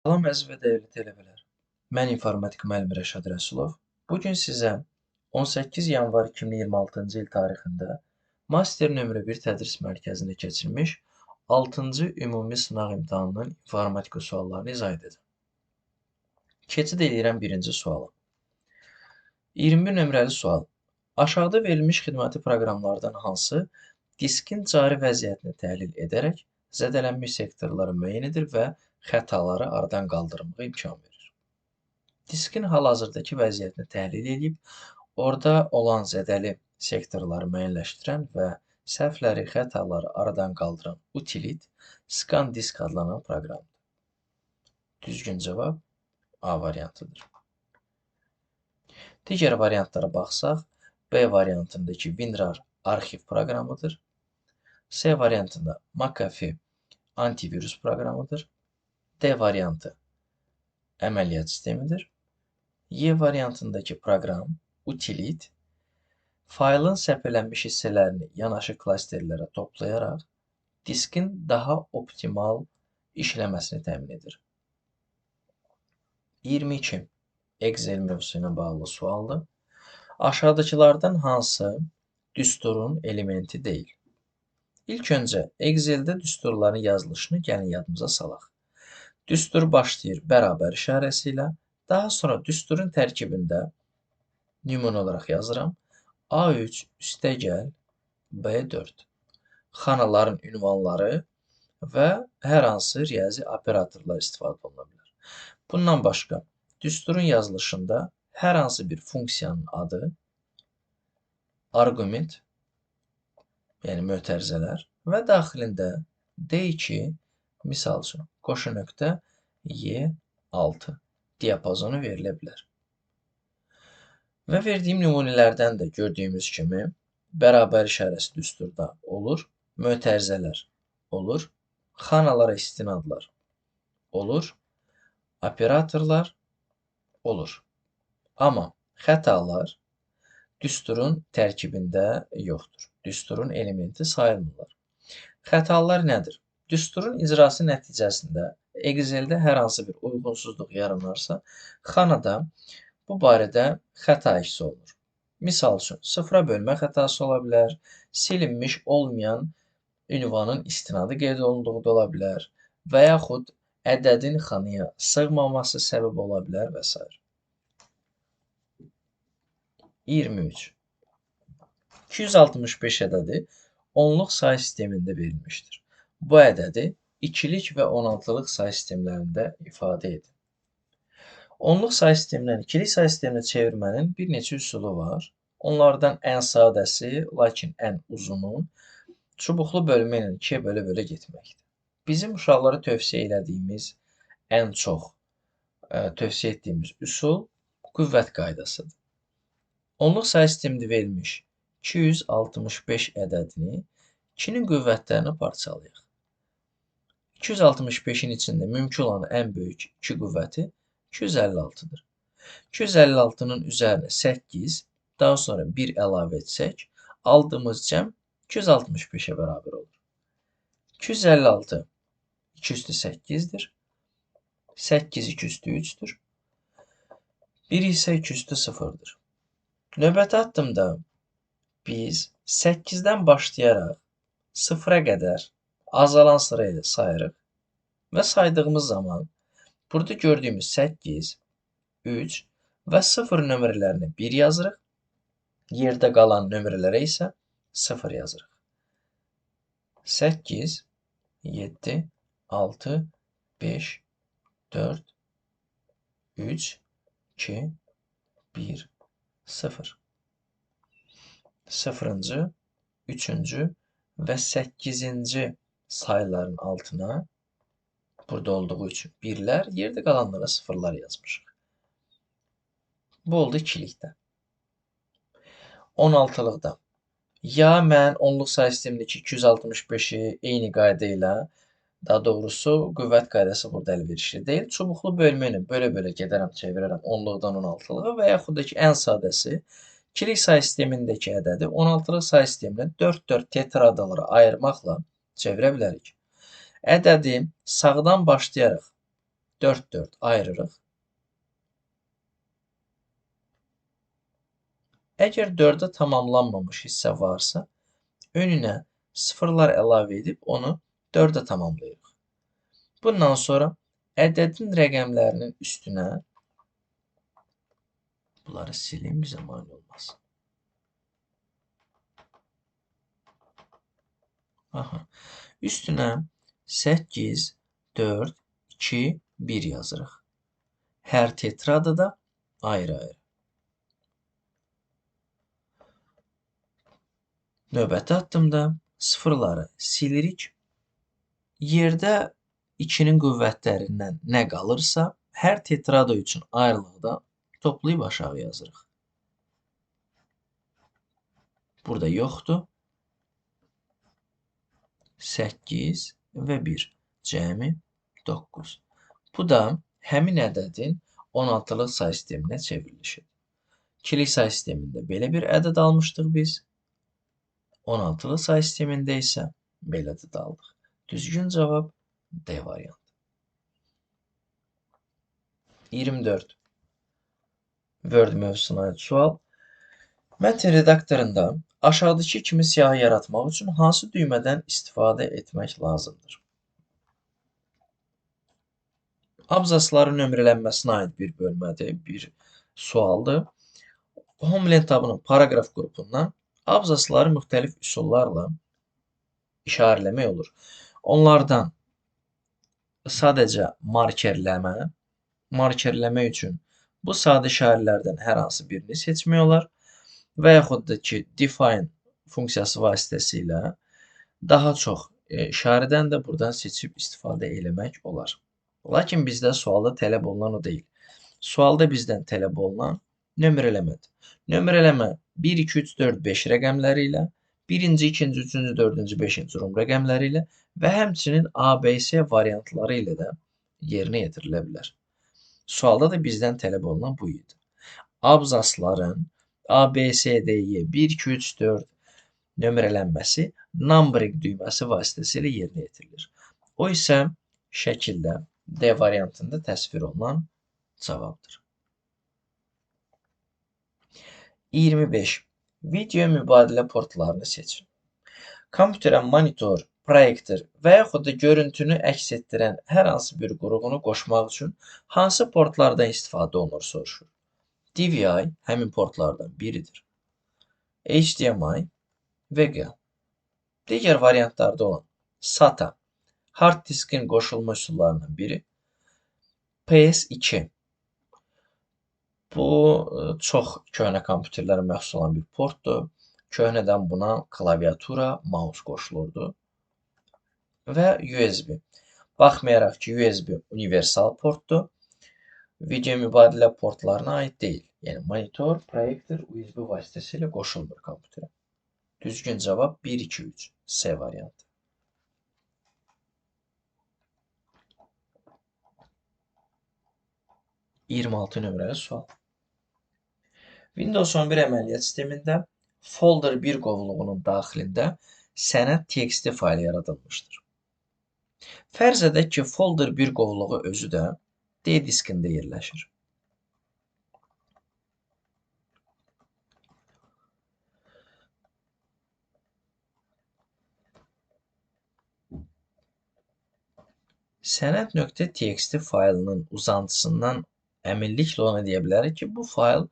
Salam əziz və dəyərli tələbələr. Mən informatik müəllimi Rəşad Rəsulov. Bu gün sizə 18 yanvar 2026-cı il tarixində master nömrə 1 tədris mərkəzində keçirilmiş 6-cı ümumi sınaq imtahanının informatika suallarını izah edəcəm. Keçid edirəm birinci suala. 21 nömrəli sual. Aşağıda verilmiş xidməti proqramlardan hansı diskin cari vəziyyətini təhlil edərək zədələnmiş sektorları müəyyən edir və xətaları aradan qaldırmağa imkan verir. Diskin hal-hazırdakı vəziyyətini təhlil edib, orada olan zədəli sektorları müəyyənləşdirən və səhvləri, xətaları aradan qaldıran utilit scan disk adlanan proqramdır. Düzgün cavab A variantıdır. Digər variantlara baxsaq, B variantındakı WinRAR arxiv proqramıdır. C variantında McAfee antivirus proqramıdır. D variantı əməliyyat sistemidir. Y variantındakı proqram utilit faylın səpələnmiş hissələrini yanaşı klasterlərə toplayaraq diskin daha optimal işləməsini təmin edir. 22. Excel mövzusu ilə bağlı sualdır. Aşağıdakılardan hansı düsturun elementi deyil? İlk öncə Exceldə düsturların yazılışını gəlin yadımıza salaq. Düstur başlayır bərabər işarəsi ilə. Daha sonra düsturun tərkibində nümunə olaraq yazıram. A3 üstəgəl B4. Xanaların ünvanları və hər hansı riyazi operatorlar istifadə oluna bilər. Bundan başqa, düsturun yazılışında hər hansı bir funksiyanın adı, arqument, yəni mötərizələr və daxilində D2, misal üçün, qoşu nöqtə Y6 diapazonu verilə bilər. Və verdiyim nümunələrdən də gördüyümüz kimi bərabər işarəsi düsturda olur, mötərizələr olur, xanalara istinadlar olur, operatorlar olur. Amma xətalar düsturun tərkibində yoxdur. Düsturun elementi sayılmırlar. Xətalar nədir? Düsturun icrası nəticəsində Exceldə hər hansı bir uyğunsuzluq yaranarsa, xanada bu barədə xəta əksi olunur. Misal üçün, sıfıra bölmə xətası ola bilər, silinmiş olmayan ünvanın istinadı qeyd olunduğu da ola bilər və yaxud ədədin xanaya sığmaması səbəb ola bilər və s. 23. 265 ədədi onluq say sistemində verilmişdir. Bu ədədi ikilik və 16-lıq say sistemlərində ifadə edin. Onluq say sistemindən ikilik say sisteminə çevirmənin bir neçə üsulu var. Onlardan ən sadəsi, lakin ən uzunu çubuqlu bölmə ilə 2-yə bölə-bölə getməkdir. Bizim uşaqlara tövsiyə elədiyimiz, ən çox tövsiyə etdiyimiz üsul qüvvət qaydasıdır. Onluq say sistemində verilmiş 265 ədədini 2-nin qüvvətlərini parçalayaq. 265-in içində mümkün olan ən böyük 2 qüvvəti 256-dır. 256-nın üzərinə 8, daha sonra 1 əlavə etsək, aldığımız cəm 265-ə bərabər olur. 256 2 üstü 8-dir. 8 2 üstü 3-dür. 1 isə 2 üstü 0-dır. Növbəti addımda biz 8-dən başlayaraq 0-a qədər azalan sıra ilə sayırıq və saydığımız zaman burada gördüyümüz 8, 3 və 0 nömrələrini 1 yazırıq. Yerdə qalan nömrələrə isə 0 yazırıq. 8, 7, 6, 5, 4, 3, 2, 1, 0. 0-cı, 3-cü və 8-ci sayıların altına burada olduğu üçün 1-lər, yerdə qalanlara 0-lar yazmışıq. Bu oldu ikilikdə. 16-lıqda. Ya mən onluq say sistemindəki 265-i eyni qayda ilə, daha doğrusu qüvvət qaydası burada əlverişli deyil. Çubuqlu bölmə ilə bölə-bölə gedərəm, çevirərəm onluqdan 16-lığa və yaxud da ki, ən sadəsi ikilik say sistemindəki ədədi 16-lıq say sisteminə 4-4 tetradalara ayırmaqla çevirə bilərik. Ədədi sağdan başlayaraq 4-4 ayırırıq. Əgər 4-ə tamamlanmamış hissə varsa, önünə sıfırlar əlavə edib onu 4-ə tamamlayırıq. Bundan sonra ədədin rəqəmlərinin üstünə bunları silim, bizə mane olmasın. Aha. Üstünə 8, 4, 2, 1 yazırıq. Hər tetradı da ayrı-ayrı. Növbəti addımda sıfırları silirik. Yerdə 2-nin qüvvətlərindən nə qalırsa, hər tetrada üçün ayrılıqda toplayıb aşağı yazırıq. Burada yoxdur. 8 və 1. Cəmi 9. Bu da həmin ədədin 16-lıq say sisteminə çevrilişidir. İkilik say sistemində belə bir ədəd almışdıq biz. 16-lıq say sistemində isə belə ədəd aldıq. Düzgün cavab D variantı. 24. Word mövzusuna aid sual. Mətn redaktorunda aşağıdakı kimi siyahı yaratmaq üçün hansı düymədən istifadə etmək lazımdır? Abzasların nömrələnməsinə aid bir bölmədir, bir sualdır. Homeland tabının paragraf qrupundan abzasları müxtəlif üsullarla işarələmək olur. Onlardan sadəcə markerləmək üçün bu sadə işarələrdən hər hansı birini seçmək olar və yaxud da ki, define funksiyası vasitəsilə daha çox işarədən də buradan seçib istifadə eləmək olar. Lakin bizdə sualda tələb olunan o deyil. Sualda bizdən tələb olunan nömrələmədir. Nömrələmə 1, 2, 3, 4, 5 rəqəmləri ilə, 1-ci, 2-ci, 3-cü, 4-cü, 5-ci rum rəqəmləri ilə və həmçinin ABC variantları ilə də yerinə yetirilə bilər. Sualda da bizdən tələb olunan bu idi. Abzasların ABCDY 1, 2, 3, 4 nömrələnməsi numbering düyməsi vasitəsilə yerinə yetirilir. O isə şəkildə D variantında təsvir olunan cavabdır. 25. Video mübadilə portlarını seçin. Kompüterə monitor, proyektor və yaxud da görüntünü əks etdirən hər hansı bir qurğunu qoşmaq üçün hansı portlardan istifadə olunur soruşur. DVI həmin portlardan biridir. HDMI, VGA. Digər variantlarda olan SATA, hard diskin qoşulma üsullarından biri. PS2. Bu çox köhnə kompüterlərə məxsus olan bir portdur. Köhnədən buna klaviatura, mouse qoşulurdu. Və USB. Baxmayaraq ki, USB universal portdur, video mübadilə portlarına aid deyil. Yəni monitor, proyektor USB vasitəsilə qoşulmur kompüterə. Düzgün cavab 1, 2, 3. C variantı. 26 nömrəli sual. Windows 11 əməliyyat sistemində folder 1 qovluğunun daxilində sənəd TXT faylı yaradılmışdır. Fərz edək ki, folder 1 qovluğu özü də D diskində yerləşir. Sənəd.txt faylının uzantısından əminliklə ona deyə bilərik ki, bu fayl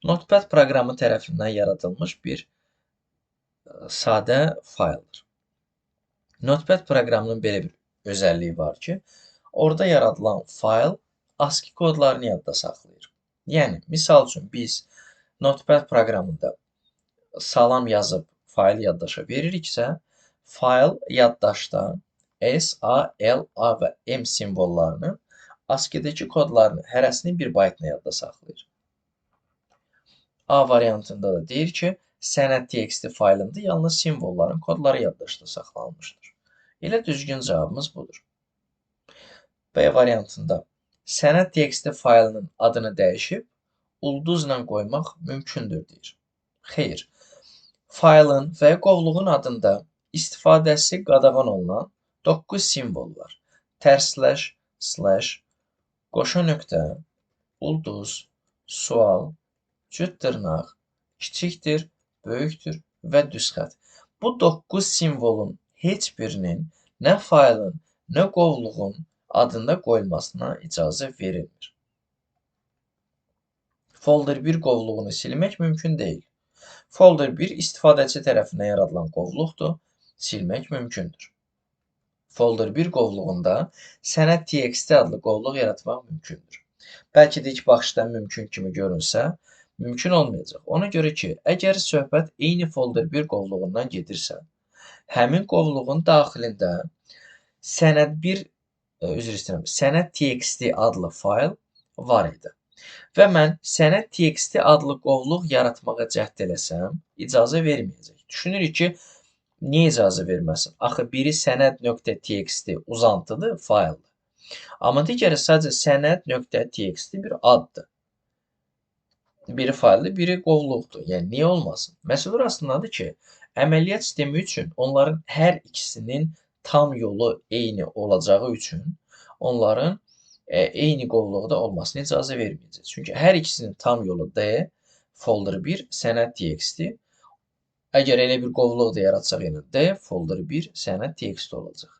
Notepad proqramı tərəfindən yaradılmış bir sadə fayldır. Notepad proqramının belə bir özəlliyi var ki, orada yaradılan fayl ASCII kodlarını yadda saxlayır. Yəni, misal üçün biz Notepad proqramında salam yazıb fayl yaddaşa veririksə, fayl yaddaşda S, A, L, A və M simvollarının ASCII-dəki kodlarını hərəsini 1 baytına yadda saxlayır. A variantında da deyir ki, sənəd TXT faylında yalnız simvolların kodları yaddaşda saxlanılmışdır. Elə düzgün cavabımız budur. B variantında sənəd TXT faylının adını dəyişib ulduzla qoymaq mümkündür deyir. Xeyr. Faylın və qovluğun adında istifadəsi qadağan olunan 9 simvol var. Tərsləş, slash, qoşa nöqtə, ulduz, sual, cüt dırnaq, kiçikdir, böyükdür və düz xətt. Bu 9 simvolun heç birinin nə faylın, nə qovluğun adında qoyulmasına icazə verilmir. Folder 1 qovluğunu silmək mümkün deyil. Folder 1 istifadəçi tərəfindən yaradılan qovluqdur, silmək mümkündür. Folder 1 qovluğunda sənəd.txt adlı qovluq yaratmaq mümkündür. Bəlkə də ilk baxışdan mümkün kimi görünsə, mümkün olmayacaq. Ona görə ki, əgər söhbət eyni folder 1 qovluğundan gedirsə, həmin qovluğun daxilində sənəd.txt adlı fayl var idi. Və mən sənəd.txt adlı qovluq yaratmağa cəhd eləsəm, icazə verməyəcək. Düşünürük ki, niyə icazə verməsin? Axı biri sənəd.txt uzantıdır, fayldır. Amma digəri sadəcə sənəd.txt bir addır. Biri fayldır, biri qovluqdur. Yəni, niyə olmasın? Məsələ orasındadır ki, əməliyyat sistemi üçün onların hər ikisinin tam yolu eyni olacağı üçün onların eyni qovluqda olmasına icazə verməyəcək. Çünki hər ikisinin tam yolu D, folder 1, sənəd.txt. Əgər elə bir qovluq da yaratsaq, yəni D, folder 1, sənəd.txt olacaq.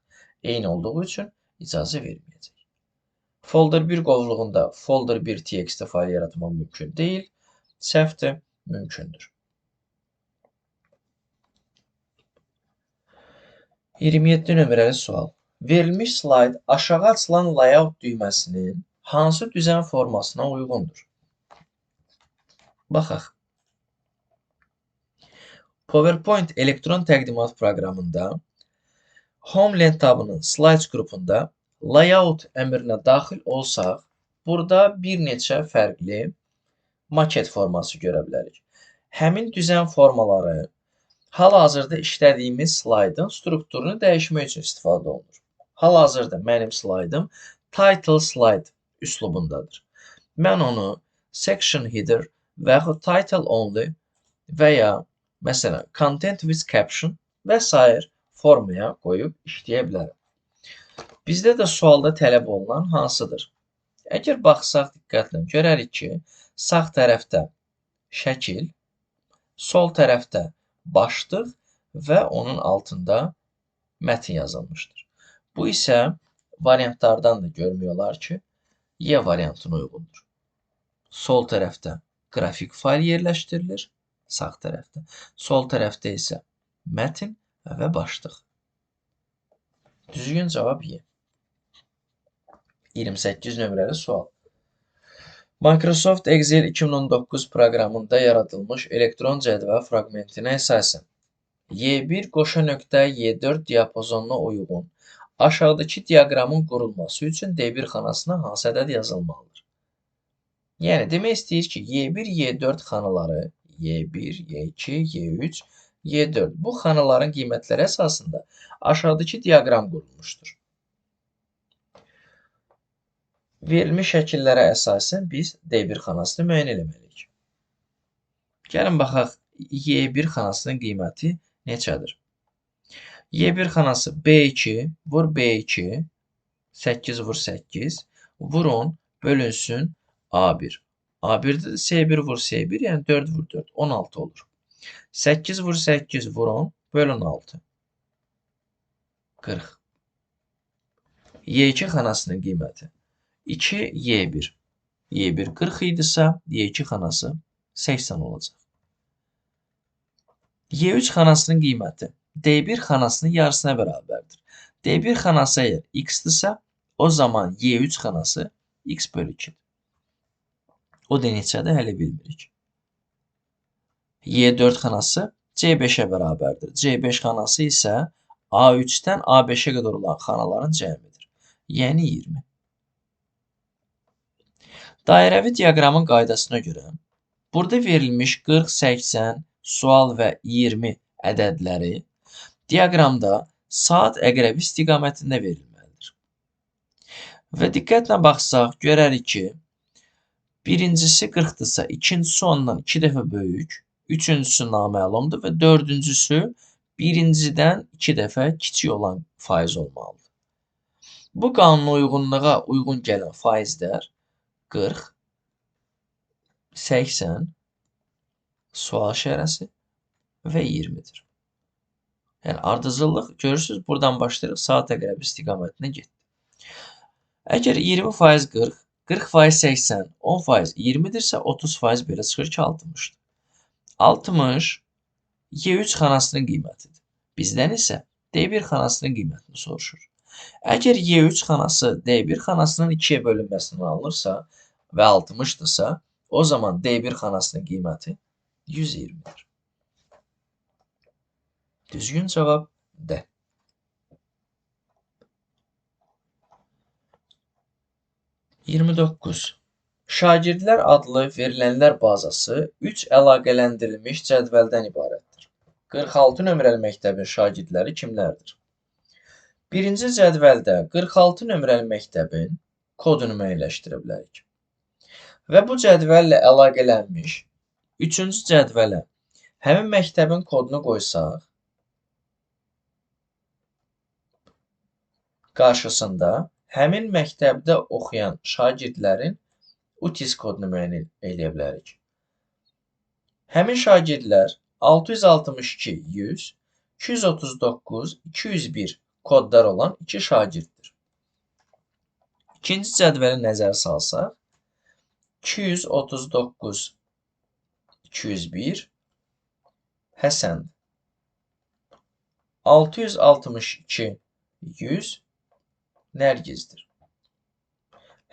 Eyni olduğu üçün icazə verməyəcək. Folder 1 qovluğunda folder 1 txt fayl yaratmaq mümkün deyil, səhvdir, mümkündür. 27 nömrəli sual. Verilmiş slayd aşağı açılan layout düyməsinin hansı düzən formasına uyğundur? Baxaq. PowerPoint elektron təqdimat proqramında Home Lent tabının Slides qrupunda Layout əmrinə daxil olsaq, burada bir neçə fərqli maket forması görə bilərik. Həmin düzən formaları hal-hazırda işlədiyimiz slaydın strukturunu dəyişmək üçün istifadə olunur. Hal-hazırda mənim slaydım Title Slide üslubundadır. Mən onu Section Header və yaxud Title Only və ya məsələn Content with Caption və s. formaya qoyub işləyə bilərəm. Bizdə də sualda tələb olunan hansıdır? Əgər baxsaq diqqətlə görərik ki, sağ tərəfdə şəkil, sol tərəfdə başlıq və onun altında mətin yazılmışdır. Bu isə variantlardan da görmək olar ki, Y variantına uyğundur. Sol tərəfdə qrafik fayl yerləşdirilir, sağ tərəfdə. Sol tərəfdə isə mətin və başlıq. Düzgün cavab Y. 28 nömrəli sual. Microsoft Excel 2019 proqramında yaradılmış elektron cədvəl fraqmentinə əsasən Y1 qoşa nöqtə Y4 diapazonuna uyğun aşağıdakı diaqramın qurulması üçün D1 xanasına hansı ədəd yazılmalıdır? Yəni, demək istəyir ki, Y1, Y4 xanaları Y1, Y2, Y3, Y4 bu xanaların qiymətləri əsasında aşağıdakı diaqram qurulmuşdur. Verilmiş şəkillərə əsasən biz D1 xanasını müəyyən etməliyik. Gəlin baxaq, Y1 xanasının qiyməti neçədir? Y1 xanası B2 vur B2, 8 vur 8, vur 10, bölünsün A1. A1-də də S1 vur S1, yəni 4 vur 4, 16 olur. 8 vur 8 vur 10, bölün 6. 40. Y2 xanasının qiyməti 2 Y1. Y1 40 idisə, Y2 xanası 80 olacaq. Y3 xanasının qiyməti D1 xanasının yarısına bərabərdir. D1 xanası əgər x-dirsə, o zaman Y3 xanası x bölü 2. O da neçədir, hələ bilmirik. Y4 xanası C5-ə bərabərdir. C5 xanası isə A3-dən A5-ə qədər olan xanaların cəmidir. Yəni 20. Dairəvi diaqramın qaydasına görə, burada verilmiş 40, 80, sual və 20 ədədləri diaqramda saat əqrəbi istiqamətində verilməlidir. Və diqqətlə baxsaq, görərik ki, birincisi 40-dırsa, ikincisi ondan 2 dəfə böyük, üçüncüsü naməlumdur və dördüncüsü birincidən 2 dəfə kiçik olan faiz olmalıdır. Bu qanuna uyğunluğa uyğun gələn faizlər 40, 80, sual işarəsi və 20-dir. Yəni ardıcıllıq görürsüz, buradan başlayırıq saat əqrəbi istiqamətinə getdi. Əgər 20% 40, 40% 80, 10% 20-dirsə 30% belə çıxır ki, 60-dır. 60 Y3 xanasının qiymətidir. Bizdən isə D1 xanasının qiymətini soruşur. Əgər Y3 xanası D1 xanasının 2-yə bölünməsindən alınırsa və 60-dırsa, o zaman D1 xanasının qiyməti 120-dir. Düzgün cavab D. 29. Şagirdlər adlı verilənlər bazası 3 əlaqələndirilmiş cədvəldən ibarətdir. 46 nömrəli məktəbin şagirdləri kimlərdir? Birinci cədvəldə 46 nömrəli məktəbin kodunu müəyyənləşdirə bilərik. Və bu cədvəllə əlaqələnmiş 3-cü cədvələ həmin məktəbin kodunu qoysaq, qarşısında həmin məktəbdə oxuyan şagirdlərin UTIS kodunu müəyyən edə bilərik. Həmin şagirdlər 662, 100, 239, 201 kodlar olan 2 şagirddir. İkinci cədvəli nəzərə salsaq, 239, 201 Həsəndir. 662, 100 Nərgizdir.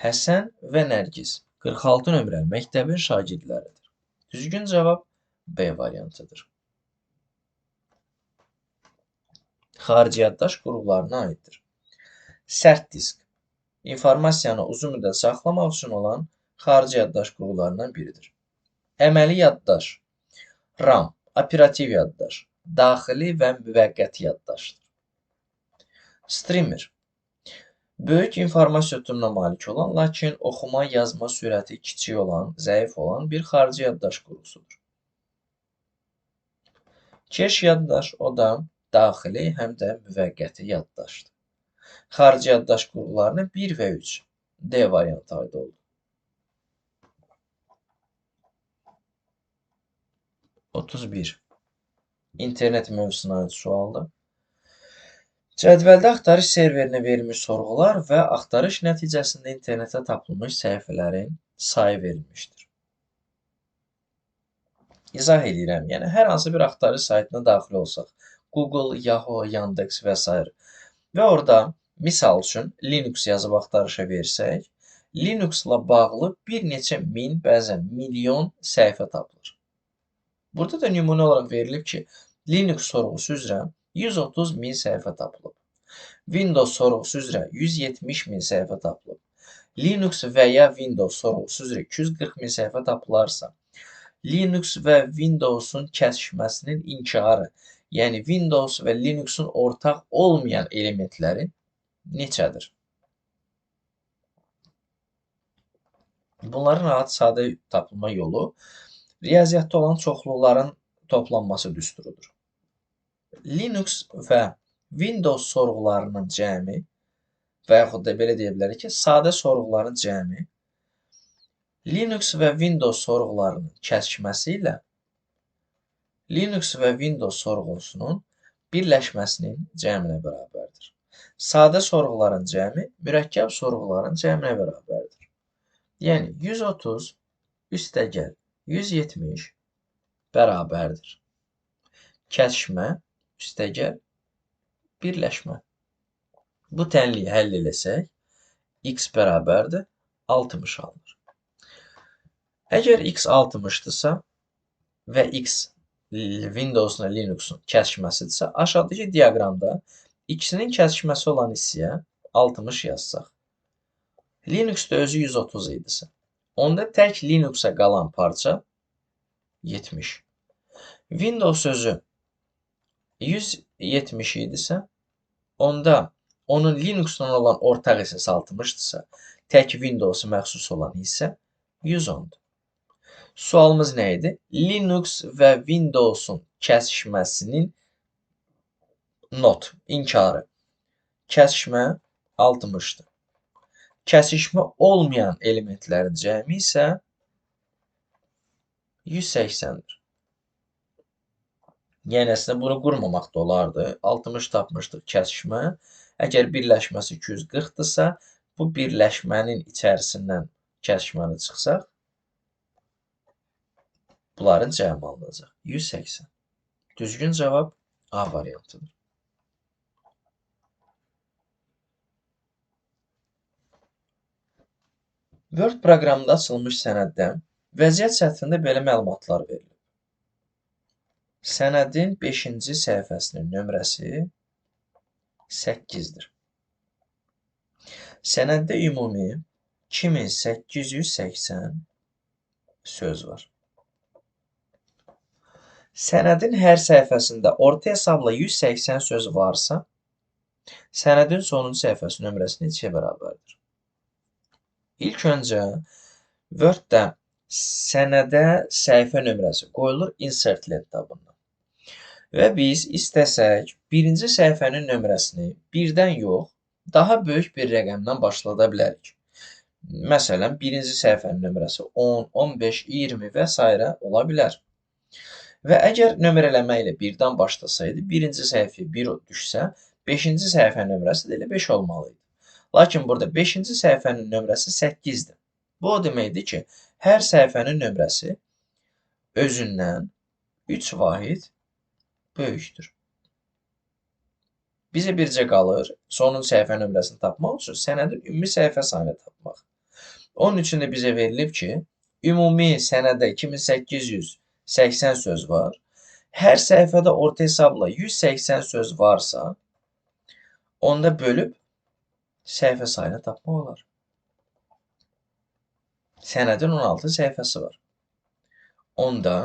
Həsən və Nərgiz 46 nömrəli məktəbin şagirdləridir. Düzgün cavab B variantıdır. Xarici yaddaş qurğularına aiddir. Sərt disk informasiyanı uzun müddət saxlamaq üçün olan xarici yaddaş qurğularından biridir. Əməli yaddaş, RAM, operativ yaddaş, daxili və müvəqqəti yaddaşdır. Streamer böyük informasiya ötürümünə malik olan, lakin oxuma, yazma sürəti kiçik olan, zəif olan bir xarici yaddaş qurğusudur. Keş yaddaş, o da daxili, həm də müvəqqəti yaddaşdır. Xarici yaddaş qurğularına 1 və 3 D variantı aid oldu. 31. İnternet mövzusuna aid sualdır. Cədvəldə axtarış serverinə verilmiş sorğular və axtarış nəticəsində internetdə tapılmış səhifələrin sayı verilmişdir. İzah edirəm. Yəni, hər hansı bir axtarış saytına daxil olsaq, Google, Yahoo, Yandex və s. və orada, misal üçün, Linux yazıb axtarışa versək, Linuxla bağlı bir neçə min, bəzən milyon səhifə tapılır. Burada da nümunə olaraq verilib ki, Linux sorğusu üzrə 130 min səhifə tapılıb. Windows sorğusu üzrə 170 min səhifə tapılıb. Linux və ya Windows sorğusu üzrə 240 min səhifə tapılarsa, Linux və Windows'un kəsişməsinin inkarı, yəni Windows və Linux'un ortaq olmayan elementləri neçədir? Bunların rahat sadə tapılma yolu riyaziyyatda olan çoxluqların toplanması düsturudur. Linux və Windows sorğularının cəmi və yaxud da belə deyə bilərik ki, sadə sorğuların cəmi Linux və Windows sorğularının kəsişməsi ilə Linux və Windows sorğusunun birləşməsinin cəminə bərabərdir. Sadə sorğuların cəmi mürəkkəb sorğuların cəminə bərabərdir. Yəni 130 üstəgəl 170 bərabərdir. Kəsişmə üstəgəl birləşmə. Bu tənliyi həll eləsək, x bərabərdir 60 alınır. Əgər x 60-dırsa və x Windows-la Linux-un kəsişməsidirsə, aşağıdakı diaqramda ikisinin kəsişməsi olan hissəyə 60 yazsaq, Linux-da özü 130 idisə, onda tək Linux-a qalan parça 70. Windows özü 170 idisə, onda onun Linux-la olan ortaq hissəsi 60-dırsa, tək Windows-a məxsus olan hissə 110-dur. Sualımız nə idi? Linux və Windows-un kəsişməsinin inkarı. Kəsişmə 60'dır. Kəsişmə olmayan elementlərin cəmi isə 180'dir. Yəni əslində bunu qurmamaq da olardı. 60 tapmışdıq kəsişmə. Əgər birləşməsi 240-dırsa, bu birləşmənin içərisindən kəsişməni çıxsaq, bunların cəmi alınacaq. 180. Düzgün cavab A variantıdır. Word proqramında açılmış sənəddə vəziyyət sətrində belə məlumatlar verilir. Sənədin 5-ci səhifəsinin nömrəsi 8-dir. Sənəddə ümumi 2880 söz var. Sənədin hər səhifəsində orta hesabla 180 söz varsa, sənədin sonuncu səhifəsi nömrəsi neçəyə bərabərdir? İlk öncə Word-də sənədə səhifə nömrəsi qoyulur insert lent tabından. Və biz istəsək birinci səhifənin nömrəsini birdən yox, daha böyük bir rəqəmdən başlada bilərik. Məsələn, birinci səhifənin nömrəsi 10, 15, 20 və s. ola bilər. Və əgər nömrələmə ilə birdən başlasaydı, birinci səhifəyə 1 düşsə, 5-ci səhifə nömrəsi də elə 5 olmalıydı. Lakin burada 5-ci səhifənin nömrəsi 8-dir. Bu o deməkdir ki, hər səhifənin nömrəsi özündən 3 vahid böyükdür. Bizə bircə qalır, sonuncu səhifə nömrəsini tapmaq üçün sənədin ümumi səhifə sayını tapmaq. Onun üçün də bizə verilib ki, ümumi sənədə 2880 söz var. Hər səhifədə orta hesabla 180 söz varsa, onda bölüb səhifə sayını tapmaq olar. Sənədin 16 səhifəsi var. Onda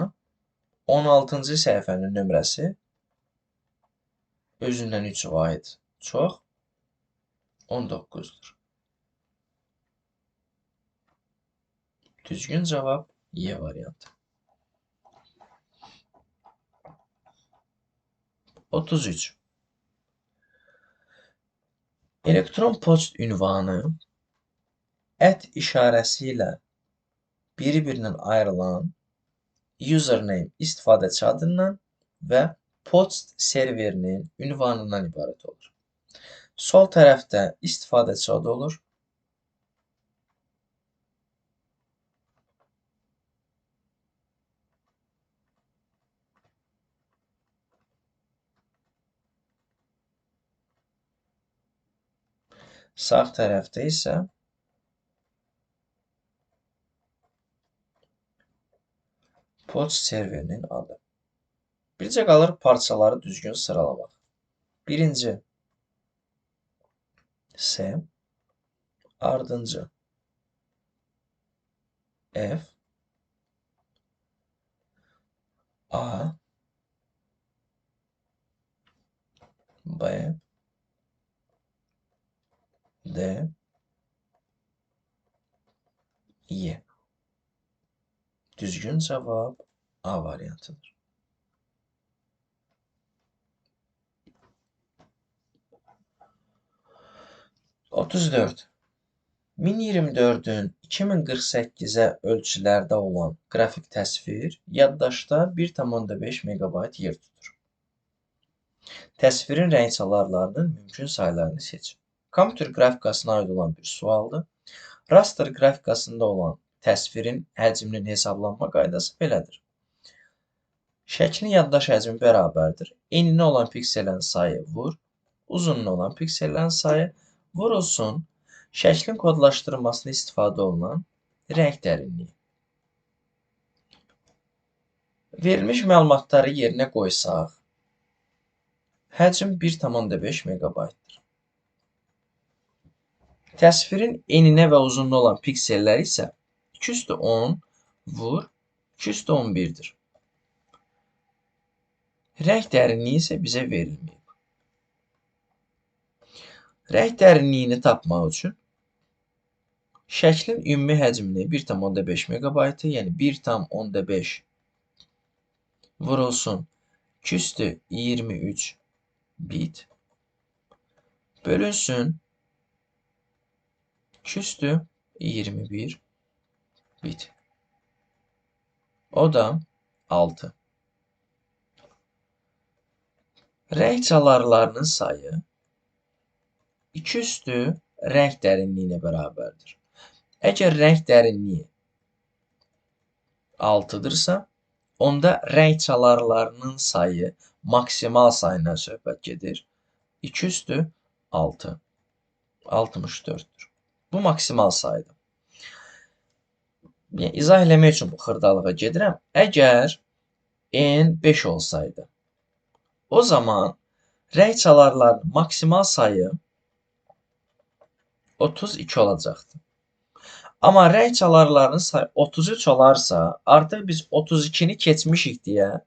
16-cı səhifənin nömrəsi özündən 3 vahid çox 19'dur. Düzgün cavab Y variantı. 33. Elektron poçt ünvanı @ ilə biri-birindən ayrılan username istifadəçi adından və poçt serverinin ünvanından ibarət olur. Sol tərəfdə istifadəçi adı olur. Sağ tərəfdə isə poçt serverinin adı. Bircə qalır parçaları düzgün sıralamaq. Birinci S, ardınca F, A, B, D, Y. Düzgün cavab A variantıdır. 34. 1024'ün 2048'ə ölçülərdə olan qrafik təsvir yaddaşda 1,5 MB yer tutur. Təsvirin rəng çalarlarının mümkün saylarını seçin. Kompüter qrafikasına aid olan bir sualdır. Raster qrafikasında olan təsvirin həcminin hesablanma qaydası belədir. Şəklin yaddaş həcmi bərabərdir. Eninə olan piksellərin sayı vur, uzunluğuna olan piksellərin sayı vurulsun. Şəklin kodlaşdırılmasına istifadə olunan rəng dərinliyi. Verilmiş məlumatları yerinə qoysaq, həcm 1,5 MB-dir. Təsvirin eninə və uzunluğuna olan piksellər isə 2/10 vur 2/11'dir. Rəng dərinliyi isə bizə verilməyib. Rəng dərinliyini tapmaq üçün şəklin ümumi həcmini 1,5 MB, yəni 1,5 vurulsun 2/23 bit bölünsün 2 üstü 21 bit. O da 6. Rəng çalarlarının sayı 2 üstü rəng dərinliyinə bərabərdir. Əgər rəng dərinliyi 6-dırsa, onda rəng çalarlarının sayı maksimal sayından söhbət gedir. 2 üstü 6. 64'dür. Bu maksimal sayıdır. Yəni, izah eləmək üçün bu xırdalığa gedirəm. Əgər n 5 olsaydı, o zaman rəng çalarlarının maksimal sayı 32 olacaqdı. Amma rəng çalarlarının sayı 33 olarsa, artıq biz 32-ni keçmişik deyə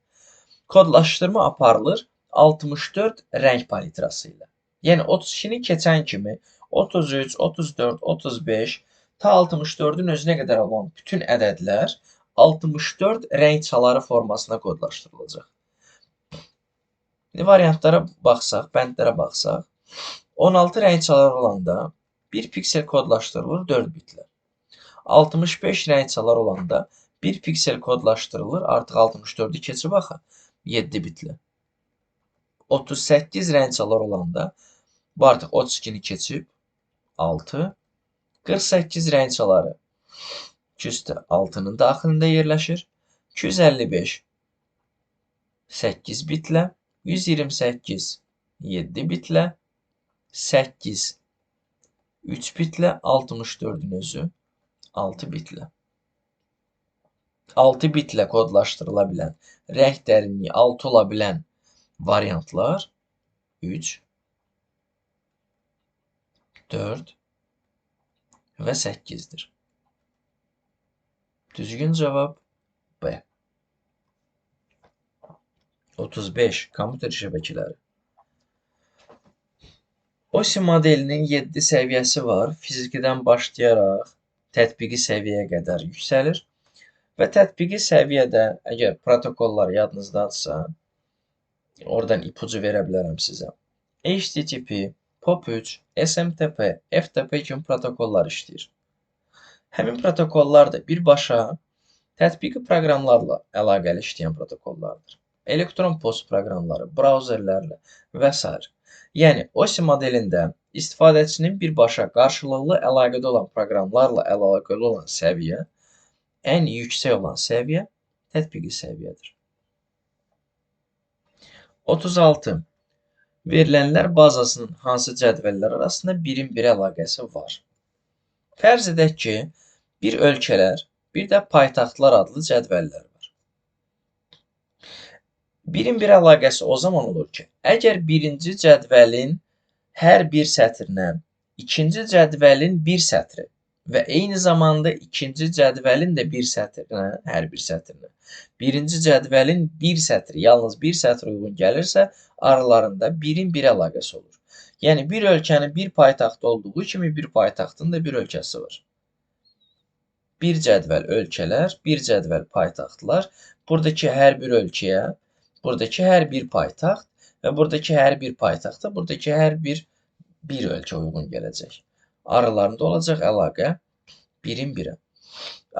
kodlaşdırma aparılır 64 rəng palitrası ilə. Yəni 32-ni keçən kimi 33, 34, 35 ta 64-ün özünə qədər olan bütün ədədlər 64 rəng çaları formasına kodlaşdırılacaq. Variantlara baxsaq, bəndlərə baxsaq, 16 rəng çaları olanda 1 piksel kodlaşdırılır 4 bitlə. 65 rəng çalar olanda 1 piksel kodlaşdırılır, artıq 64-ü keçib axı 7 bitlə. 38 rəng çalar olanda bu artıq 32-ni keçib 6. 48 rəng çaları 2 üstü 6-nın daxilində yerləşir. 255 8 bitlə. 128 7 bitlə. 8 3 bitlə. 64-ün özü 6 bitlə. 6 bitlə kodlaşdırıla bilən, rəng dərinliyi 6 ola bilən variantlar 3, 4 və 8-dir. Düzgün cavab B. 35. Kompüter şəbəkələri. OSI modelinin 7 səviyyəsi var. Fizikidən başlayaraq tətbiqi səviyyəyə qədər yüksəlir. Və tətbiqi səviyyədə, əgər protokollar yadınızdadsa, oradan ipucu verə bilərəm sizə. HTTP, POP3, SMTP, FTP kimi protokollar işləyir. Həmin protokollar da birbaşa tətbiqi proqramlarla əlaqəli işləyən protokollardır. Elektron post proqramları, brauzerlərlə və s. Yəni, OSI modelində istifadəçinin birbaşa qarşılıqlı əlaqədə olan proqramlarla əlaqəli olan səviyyə, ən yüksək olan səviyyə tətbiqi səviyyədir. 36. Verilənlər bazasının hansı cədvəllər arasında birin-bir əlaqəsi var? Fərz edək ki, bir ölkələr, bir də paytaxtlar adlı cədvəllər var. Birin-bir əlaqəsi o zaman olur ki, əgər birinci cədvəlin hər bir sətrinə ikinci cədvəlin bir sətri və eyni zamanda ikinci cədvəlin də bir sətrinə, hər bir sətrinə, birinci cədvəlin bir sətri, yalnız bir sətr uyğun gəlirsə, aralarında birin-bir əlaqəsi olur. Yəni, bir ölkənin bir paytaxtı olduğu kimi bir paytaxtın da bir ölkəsi var. Bir cədvəl ölkələr, bir cədvəl paytaxtlar, buradakı hər bir ölkəyə, buradakı hər bir paytaxt və buradakı hər bir paytaxta, buradakı hər bir ölkə uyğun gələcək. Aralarında olacaq əlaqə birin-birə.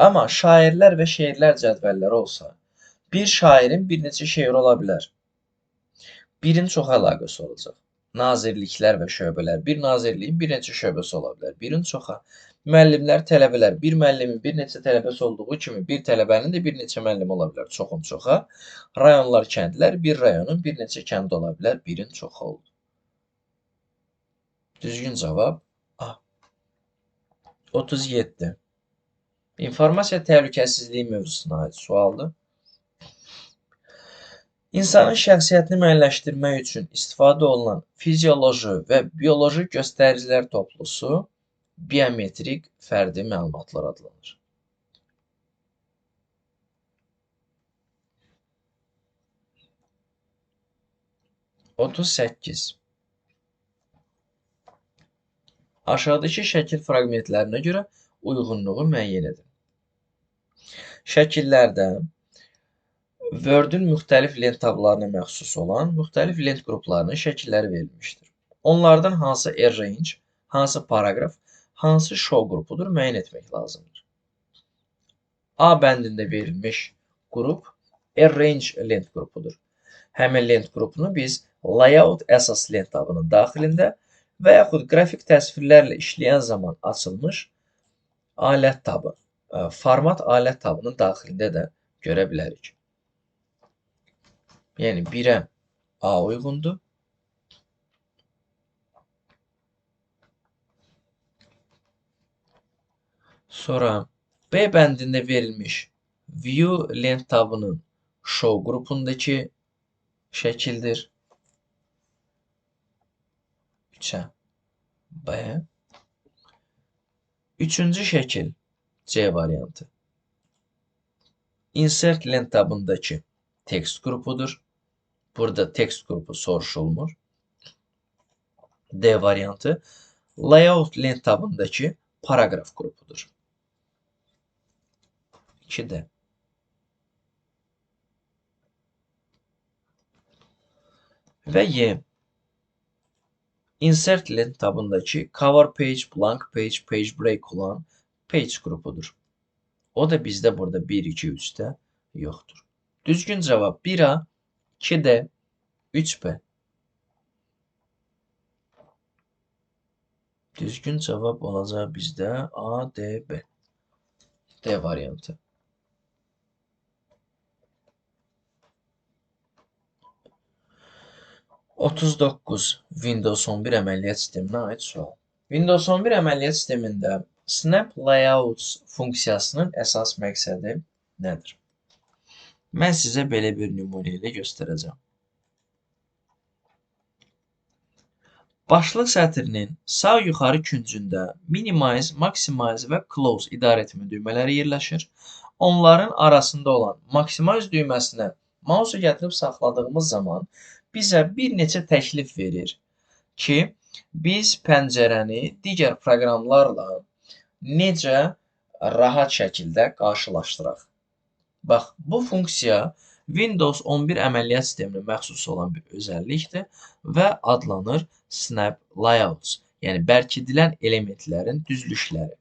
Amma şairlər və şeirlər cədvəlləri olsa, bir şairin bir neçə şeiri ola bilər. Birin çox əlaqəsi olacaq. Nazirliklər və şöbələr, bir nazirliyin bir neçə şöbəsi ola bilər. Birin çoxa. Müəllimlər, tələbələr, bir müəllimin bir neçə tələbəsi olduğu kimi bir tələbənin də bir neçə müəllimi ola bilər. Çoxun çoxa. Rayonlar, kəndlər, bir rayonun bir neçə kəndi ola bilər. Birin çoxa oldu. Düzgün cavab A. 37. İnformasiya təhlükəsizliyi mövzusuna aid sualdır. İnsanın şəxsiyyətini müəyyənləşdirmək üçün istifadə olunan fizioloji və bioloji göstəricilər toplusu biometrik fərdi məlumatlar adlanır. Otuz səkkiz. Aşağıdakı şəkil fraqmentlərinə görə uyğunluğu müəyyən edin. Şəkillərdə Word-ün müxtəlif lent tablarına məxsus olan müxtəlif lent qruplarının şəkilləri verilmişdir. Onlardan hansı arrange, hansı paragraf, hansı show qrupudur müəyyən etmək lazımdır. A bəndində verilmiş qrup arrange lent qrupudur. Həmin lent qrupunu biz layout əsas lent tabının daxilində və yaxud qrafik təsvirlərlə işləyən zaman açılmış alət tabı, format alət tabının daxilində də görə bilərik. Yəni 1-ə A uyğundur. Sonra B bəndində verilmiş view lent tabının show qrupundakı şəkildir. 3-ə B. Üçüncü şəkil C variantı. Insert lent tabındakı text qrupudur. Burada text qrupu soruşulmur. D variantı. Layout lent tabındakı paragraf qrupudur. 2D. Və Y. Insert lent tabındakı cover page, blank page, page break olan page qrupudur. O da bizdə burada 1, 2, 3-də yoxdur. Düzgün cavab 1A, 2D, 3B. Düzgün cavab olacaq bizdə A, D, B. D variantı. Windows 11 əməliyyat sisteminə aid sual. Windows 11 əməliyyat sistemində Snap Layouts funksiyasının əsas məqsədi nədir? Mən sizə belə bir nümunə ilə göstərəcəm. Başlıq sətrinin sağ yuxarı küncündə Minimize, Maximize və Close idarəetmə düymələri yerləşir. Onların arasında olan Maximize düyməsinə mausu gətirib saxladığımız zaman bizə bir neçə təklif verir ki, biz pəncərəni digər proqramlarla necə rahat şəkildə qarşılaşdıraq. Bax, bu funksiya Windows 11 əməliyyat sisteminə məxsus olan bir özəllikdir və adlanır Snap Layouts, yəni bərkidilən elementlərin düzülüşləri.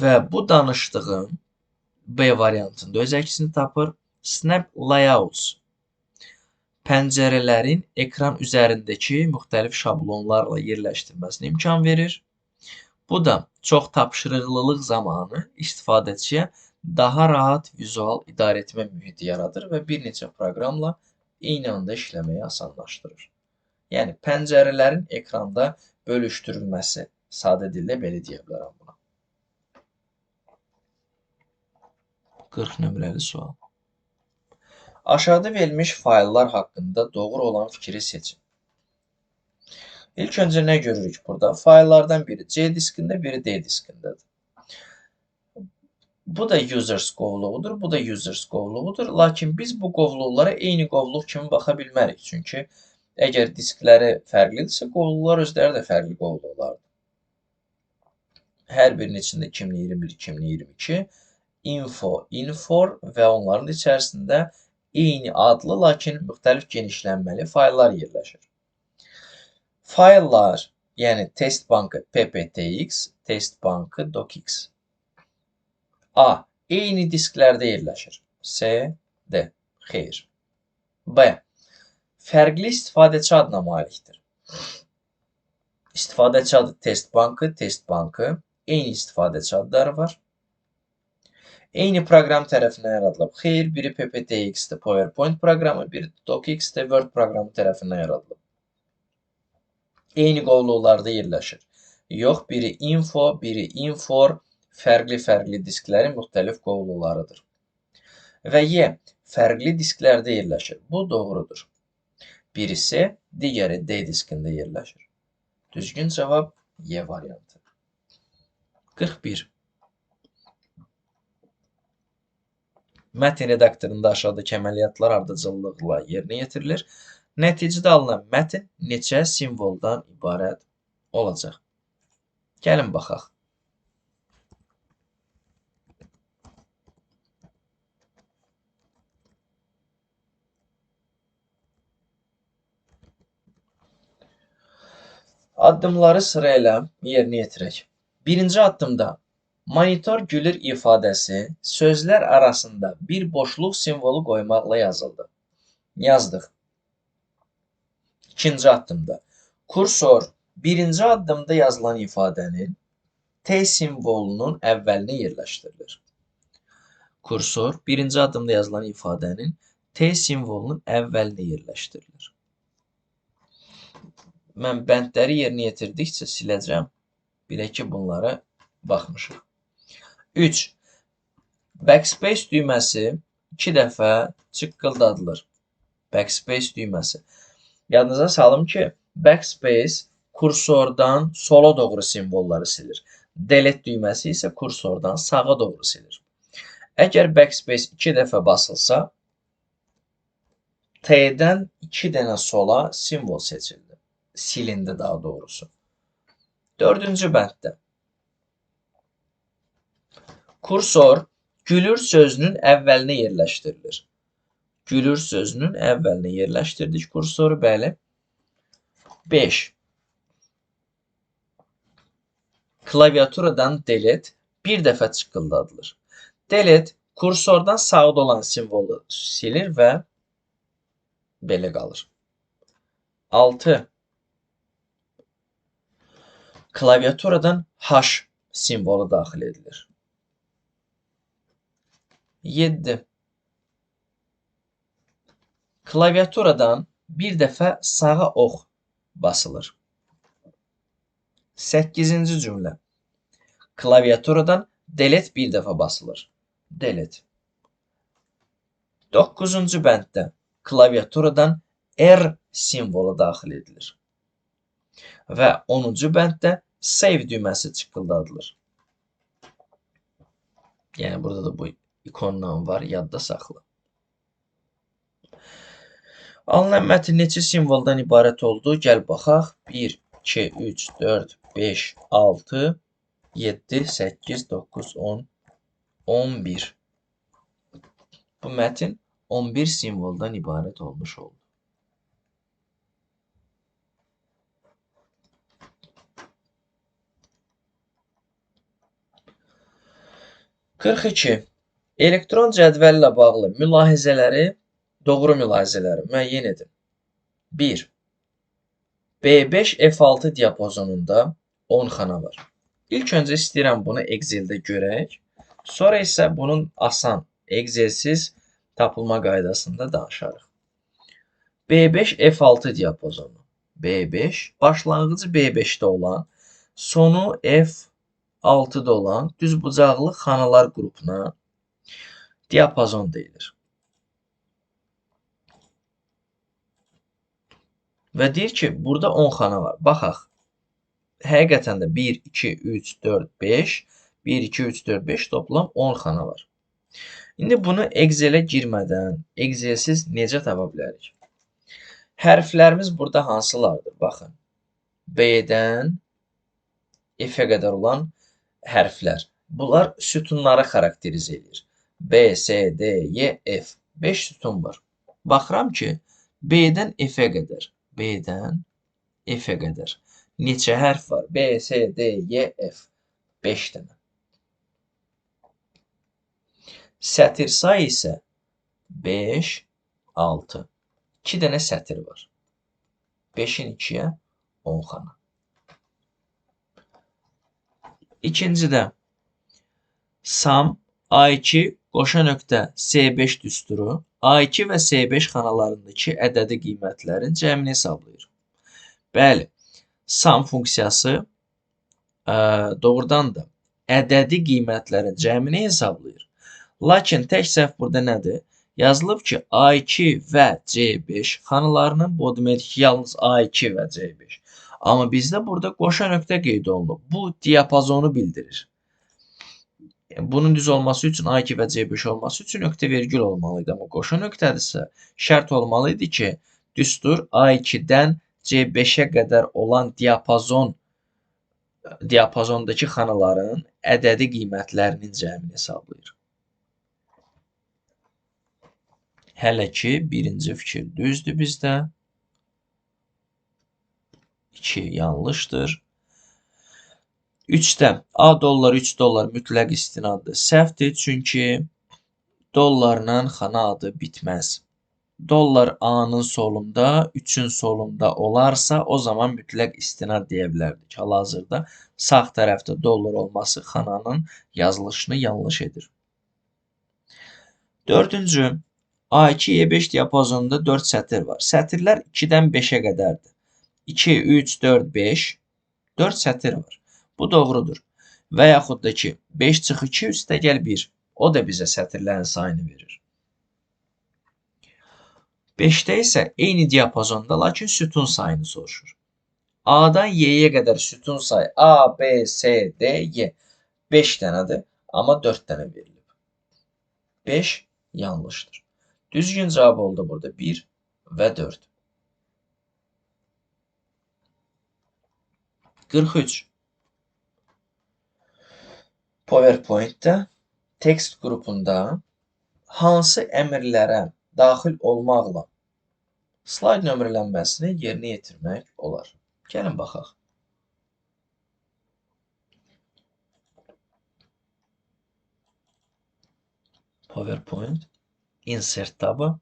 Və bu danışdığım B variantında öz əksini tapır. Snap Layouts pəncərələrin ekran üzərindəki müxtəlif şablonlarla yerləşdirməsinə imkan verir. Bu da çox tapşırıqlılıq zamanı istifadəçiyə daha rahat vizual idarəetmə mühiti yaradır və bir neçə proqramla eyni anda işləməyi asanlaşdırır. Yəni, pəncərələrin ekranda bölüşdürülməsi, sadə dildə belə deyə bilərəm buna. 40 nömrəli sual. Aşağıda verilmiş fayllar haqqında doğru olan fikri seçin. İlk öncə nə görürük burada? Fayllardan biri C diskində, biri D diskindədir. Bu da users qovluğudur, bu da users qovluğudur. Lakin biz bu qovluqlara eyni qovluq kimi baxa bilmərik. Çünki əgər diskləri fərqlidirsə, qovluqlar özləri də fərqli qovluqlardır. Hər birinin içində 2021, 2022, info, infor və onların içərisində eyni adlı, lakin müxtəlif genişlənməli fayllar yerləşir. Fayllar, yəni test bankı pptx, test bankı docx. A. Eyni disklərdə yerləşir. C. D. Xeyr. B. Fərqli istifadəçi adına malikdir. İstifadəçi adı test bankı, eyni istifadəçi adları var. Eyni proqram tərəfindən yaradılıb. Xeyr, biri pptx-dir, PowerPoint proqramı, biri docx-dir, Word proqramı tərəfindən yaradılıb. Eyni qovluqlarda yerləşir. Yox, biri info, biri infor, fərqli disklərin müxtəlif qovluqlarıdır. Və Y. Fərqli disklərdə yerləşir. Bu doğrudur. Birisi, digəri D diskində yerləşir. Düzgün cavab Y variantı. 41. Mətn redaktorunda aşağıdakı əməliyyatlar ardıcıllıqla yerinə yetirilir. Nəticədə alınan mətn neçə simvoldan ibarət olacaq? Gəlin baxaq. Addımları sırayla yerinə yetirək. Birinci addımda monitor gülür ifadəsi sözlər arasında bir boşluq simvolu qoymaqla yazıldı. Yazdıq. İkinci addımda kursor birinci addımda yazılan ifadənin T simvolunun əvvəlinə yerləşdirilir. Kursor birinci addımda yazılan ifadənin T simvolunun əvvəlinə yerləşdirilir. Mən bəndləri yerinə yetirdikcə siləcəm. Bilək ki, bunlara baxmışıq. 3. Backspace düyməsi 2 dəfə çıqqıldadılır. Backspace düyməsi. Yadınıza salım ki, backspace kursordan sola doğru simvolları silir. Delete düyməsi isə kursordan sağa doğru silir. Əgər backspace 2 dəfə basılsa, T'dən 2 dənə sola simvol seçildi. Silindi daha doğrusu. Dördüncü bənddə. Kursor gülür sözünün əvvəlinə yerləşdirilir. Gülür sözünün əvvəlinə yerləşdirdik kursoru, bəli. 5. Klaviaturadan delete bir dəfə çıqqıldadılır. Delete kursordan sağda olan simvolu silir və belə qalır. 6. Klaviaturadan H simvolu daxil edilir. 7. Klaviaturadan bir dəfə sağa ox basılır. 8-ci cümlə. Klaviaturadan delete bir dəfə basılır. Delete. 9-cu bənddə klaviaturadan R simvolu daxil edilir. Və 10-cu bənddə save düyməsi çıqqıldadılır. Yəni burada da bu ikondan var, yadda saxla. Alınan mətin neçə simvoldan ibarət oldu? Gəl baxaq. 1, 2, 3, 4, 5, 6, 7, 8, 9, 10, 11. Bu mətin 11 simvoldan ibarət olmuş oldu. 42. Elektron cədvəllə bağlı doğru mülahizələri müəyyən edin. 1. B5 F6 diapazonunda 10 xana var. İlk öncə istəyirəm bunu Excel-də görək. Sonra isə bunun asan Excel-siz tapılma qaydasında danışarıq. B5 F6 diapazonu. B5 başlanğıcı B5-də olan, sonu F6-da olan düzbucaqlı xanalar qrupuna diapazon deyilir. Və deyir ki, burada 10 xana var. Baxaq. Həqiqətən də 1, 2, 3, 4, 5, 1, 2, 3, 4, 5 toplam 10 xana var. İndi bunu Excel-ə girmədən, Excel-siz necə tapa bilərik? Hərflərimiz burada hansılardır? Baxın. B-dən F-ə qədər olan hərflər. Bunlar sütunları xarakterizə edir. B, S, D, Y, F. 5 sütun var. Baxıram ki, B-dən F-ə qədər. B-dən F-ə qədər. Neçə hərf var? B, S, D, Y, F. 5 dənə. Sətir sayı isə 5, 6. 2 dənə sətir var. 5-in 2-yə 10 xana. İkincidə sum A2 qoşa nöqtə S5 düsturu A2 və S5 xanalarındakı ədədi qiymətlərin cəmini hesablayır. Bəli, sum funksiyası doğrudan da ədədi qiymətlərin cəmini hesablayır. Lakin tək səhv burada nədir? Yazılıb ki, A2 və C5 xanalarının bu demək ki, yalnız A2 və C5. Amma bizdə burada qoşa nöqtə qeyd olunub. Bu diapazonu bildirir. Bunun düz olması üçün A2 və C5 olması üçün nöqtə vergül olmalıydı. Amma qoşa nöqtədirsə şərt olmalıydı ki, düstur A2-dən C5-ə qədər olan diapazondakı xanaların ədədi qiymətlərinin cəmini hesablayır. Hələ ki, birinci fikir düzdür bizdə. 2 yanlışdır. 3-də A dollar, 3 dollar mütləq istinaddır. Səhvdir, çünki dollarla xana adı bitməz. Dollar A-nın solunda, 3-ün solunda olarsa, o zaman mütləq istinad deyə bilərdik. Hal-hazırda sağ tərəfdə dollar olması xananın yazılışını yanlış edir. Dördüncü, A2, E5 diapazonunda 4 sətir var. Sətirlər 2-dən 5-ə qədərdir. 2, 3, 4, 5, 4 sətir var. Bu doğrudur. Və yaxud da ki, 5 çıx 2 üstəgəl 1. O da bizə sətirlərin sayını verir. 5-də isə eyni diapazonda, lakin sütun sayını soruşur. A-dan Y-yə qədər sütun sayı A, B, S, D, Y 5 dənədir, amma 4 dənə verilib. 5 yanlışdır. Düzgün cavab oldu burada 1 və 4. 43. PowerPoint-də tekst qrupunda hansı əmrlərə daxil olmaqla slayd nömrələnməsini yerinə yetirmək olar? Gəlin baxaq. PowerPoint, Insert tabı,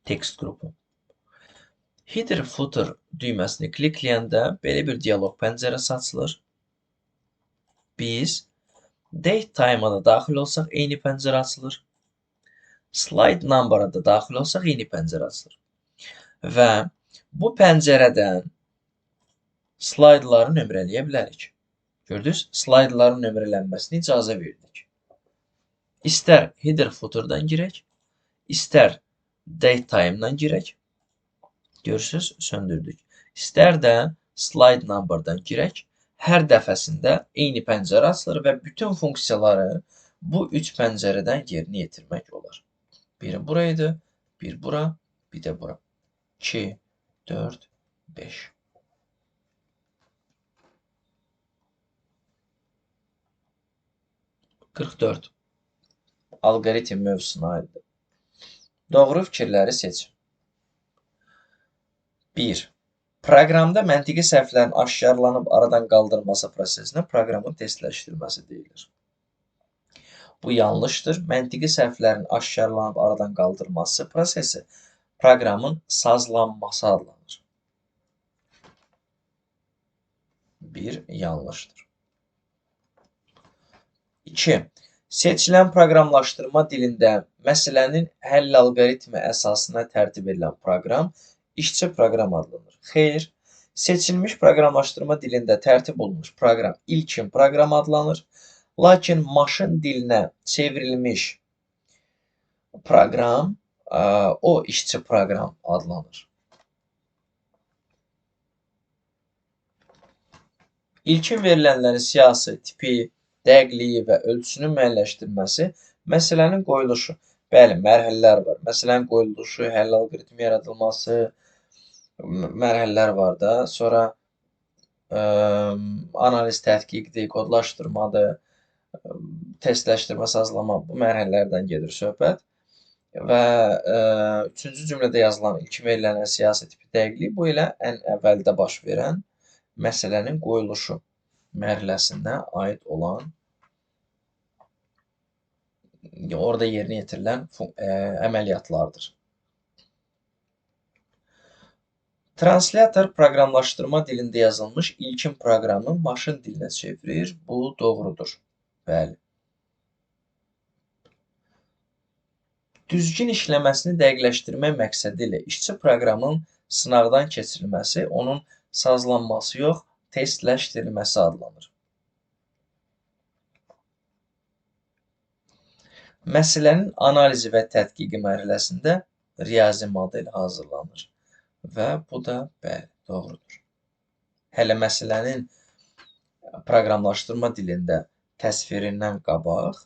tekst qrupu. Header footer düyməsini klikləyəndə belə bir dialoq pəncərəsi açılır. Biz date time-a da daxil olsaq eyni pəncərə açılır. Slide number-a da daxil olsaq eyni pəncərə açılır. Və bu pəncərədən slaydları nömrələyə bilərik. Gördünüz, slaydların nömrələnməsini icazə verdik. İstər header footer-dan girək, istər date time-dan girək. Görürsünüz, söndürdük. İstər də slide number-dan girək. Hər dəfəsində eyni pəncərə açılır və bütün funksiyaları bu 3 pəncərədən yerinə yetirmək olar. Biri buraydı, bir bura, bir də bura. 2, 4, 5. Alqoritm mövzusuna aiddir. Doğru fikirləri seçin. 1. Proqramda məntiqi səhvlərin aşkarlanıb aradan qaldırılması prosesinə proqramın testləşdirilməsi deyilir. Bu yanlışdır. Məntiqi səhvlərin aşkarlanıb aradan qaldırılması prosesi proqramın sazlanması adlanır. 1. Yanlışdır. 2. Seçilən proqramlaşdırma dilində məsələnin həll alqoritmi əsasına tərtib edilən proqram işçi proqram adlanır. Xeyr, seçilmiş proqramlaşdırma dilində tərtib olunmuş proqram ilkin proqram adlanır. Lakin maşın dilinə çevrilmiş proqram o işçi proqram adlanır. İlkin verilənlərin siyahısı, tipi, dəqiqliyi və ölçüsünün müəyyənləşdirilməsi, məsələnin qoyuluşu. Bəli, mərhələlər var. Məsələnin qoyuluşu, həll alqoritmi yaradılması, mərhələlər var da. Sonra analiz, tədqiqdir, kodlaşdırmadır, testləşdirmə, sazlama, bu mərhələlərdən gedir söhbət. Və üçüncü cümlədə yazılan ilkin verilənlərin siyahısı, tipi, dəqiqliyi bu ilə ən əvvəldə baş verən məsələnin qoyuluşu mərhələsinə aid olan orada yerinə yetirilən əməliyyatlardır. Translator proqramlaşdırma dilində yazılmış ilkin proqramı maşın dilinə çevirir. Bu doğrudur. Bəli. Düzgün işləməsini dəqiqləşdirmək məqsədi ilə işçi proqramın sınaqdan keçirilməsi, onun sazlanması yox, testləşdirilməsi adlanır. Məsələnin analizi və tədqiqi mərhələsində riyazi model hazırlanır və bu da bəli, doğrudur. Hələ məsələnin proqramlaşdırma dilində təsvirindən qabaq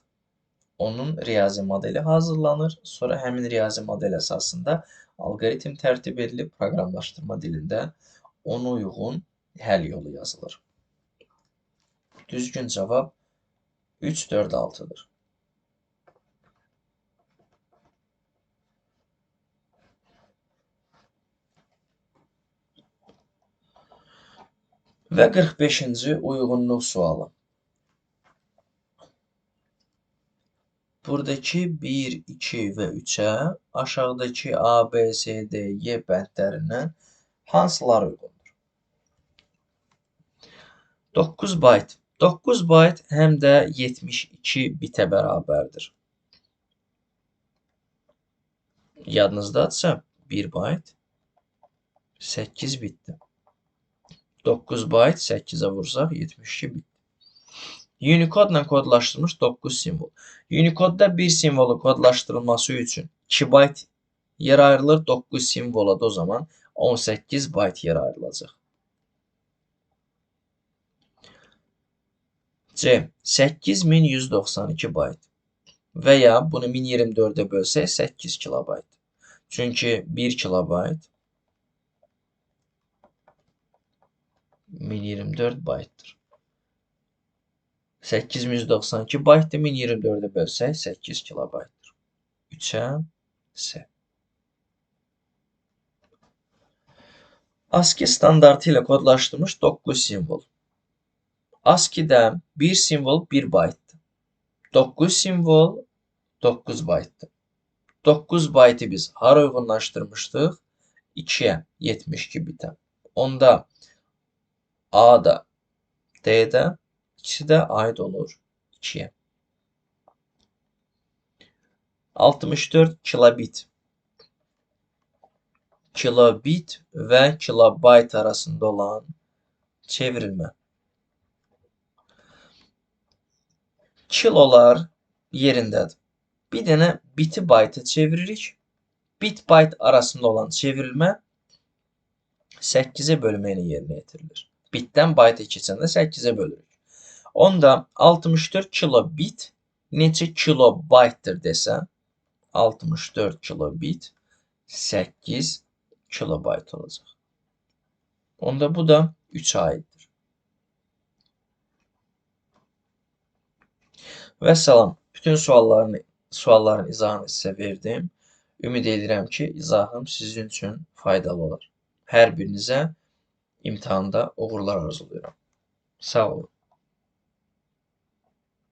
onun riyazi modeli hazırlanır, sonra həmin riyazi model əsasında alqoritm tərtib edilib proqramlaşdırma dilində ona uyğun həll yolu yazılır. Düzgün cavab 3, 4, 6-dır. Və 45-ci uyğunluq sualı. Buradakı 1, 2 və 3-ə aşağıdakı A, B, C, D, Y bəndlərindən hansılar uyğundur? 9 bayt. 9 bayt həm də 72 bitə bərabərdir. Yadınızdadırsa 1 bayt 8 bitdir. 9 bayt 8-ə vursaq 72 bit. Unicode-la kodlaşdırılmış 9 simvol. Unicode-da bir simvolun kodlaşdırılması üçün 2 bayt yer ayrılır. 9 simvola da o zaman 18 bayt yer ayrılacaq. C. 8192 bayt. Və ya bunu 1024-ə bölsək 8 kilobayt. Çünki 1 kilobayt 1024 baytdır. 8192 baytdır. 1024-ə bölsək 8 kilobaytdır. 3-ə S. ASCII standartı ilə kodlaşdırılmış 9 simvol. ASCII-də bir simvol 1 baytdır. 9 simvol 9 baytdır. 9 baytı biz hara uyğunlaşdırmışdıq? 2-yə 72 bitə. Onda A da D də ikisi də aid olur 2-yə. 64 kilobit. Kilobit və kilobayt arasında olan çevrilmə. Kilolar yerindədir. Bir dənə biti baytı çeviririk. Bit-bayt arasında olan çevrilmə 8-ə bölməklə yerinə yetirilir. Bitdən bayta keçəndə 8-ə bölürük. Onda 64 kilobit neçə kilobaytdır desə, 64 kilobit 8 kilobayt olacaq. Onda bu da 3 aiddir. Və salam. Bütün sualların izahını sizə verdim. Ümid edirəm ki, izahım sizin üçün faydalı olar. Hər birinizə imtahanda uğurlar arzulayıram. Sağ olun.